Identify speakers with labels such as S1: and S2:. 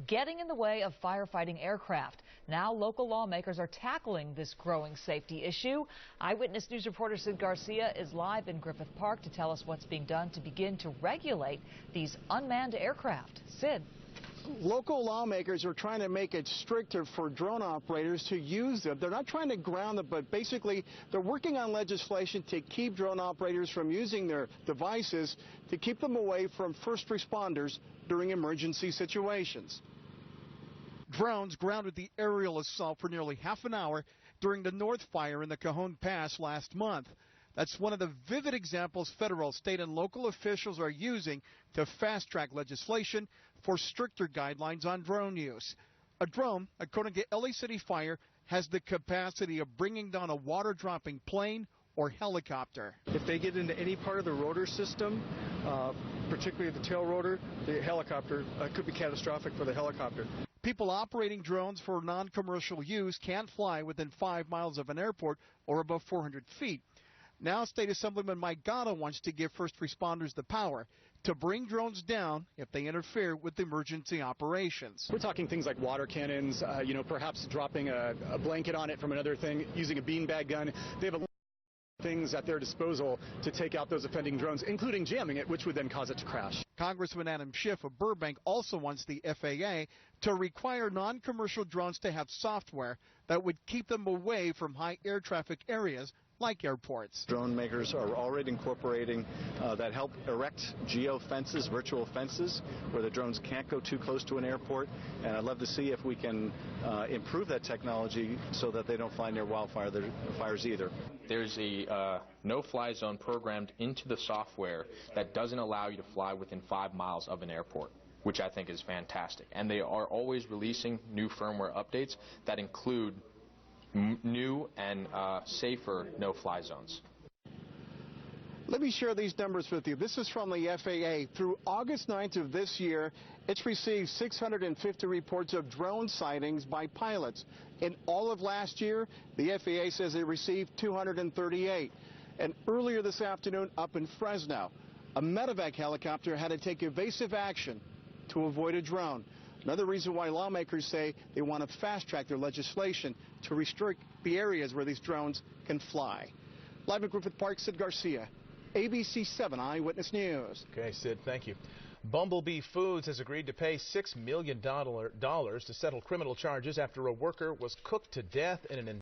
S1: getting in the way of firefighting aircraft. Now local lawmakers are tackling this growing safety issue. Eyewitness News reporter Sid Garcia is live in Griffith Park to tell us what's being done to begin to regulate these unmanned aircraft. Sid.
S2: Local lawmakers are trying to make it stricter for drone operators to use them. They're not trying to ground them, but basically they're working on legislation to keep drone operators from using their devices to keep them away from first responders during emergency situations.
S3: Drones grounded the aerial assault for nearly half an hour during the North Fire in the Cajon Pass last month. That's one of the vivid examples federal, state, and local officials are using to fast-track legislation for stricter guidelines on drone use. A drone, according to LA City Fire, has the capacity of bringing down a water-dropping plane or helicopter.
S4: If they get into any part of the rotor system, particularly the tail rotor, the helicopter could be catastrophic for the helicopter.
S3: People operating drones for non-commercial use can't fly within 5 miles of an airport or above 400 feet. Now State Assemblyman Mike Gatto wants to give first responders the power to bring drones down if they interfere with emergency operations.
S4: We're talking things like water cannons, perhaps dropping a blanket on it from another thing, using a beanbag gun. They have a lot of things at their disposal to take out those offending drones, including jamming it, which would then cause it to crash.
S3: Congressman Adam Schiff of Burbank also wants the FAA to require non-commercial drones to have software that would keep them away from high air traffic areas like airports.
S5: Drone makers are already incorporating that help erect geo-fences, virtual fences, where the drones can't go too close to an airport. And I'd love to see if we can improve that technology so that they don't fly near wildfires either.
S6: There's a no-fly zone programmed into the software that doesn't allow you to fly within 5 miles of an airport, which I think is fantastic. And they are always releasing new firmware updates that include new and safer no-fly zones.
S2: Let me share these numbers with you. This is from the FAA. Through August 9th of this year, it's received 650 reports of drone sightings by pilots. In all of last year, the FAA says it received 238. And earlier this afternoon, up in Fresno, a medevac helicopter had to take evasive action to avoid a drone. Another reason why lawmakers say they want to fast-track their legislation to restrict the areas where these drones can fly. Live in Griffith Park, Sid Garcia, ABC 7 Eyewitness News.
S7: Okay, Sid, thank you. Bumblebee Foods has agreed to pay $6 million to settle criminal charges after a worker was cooked to death in an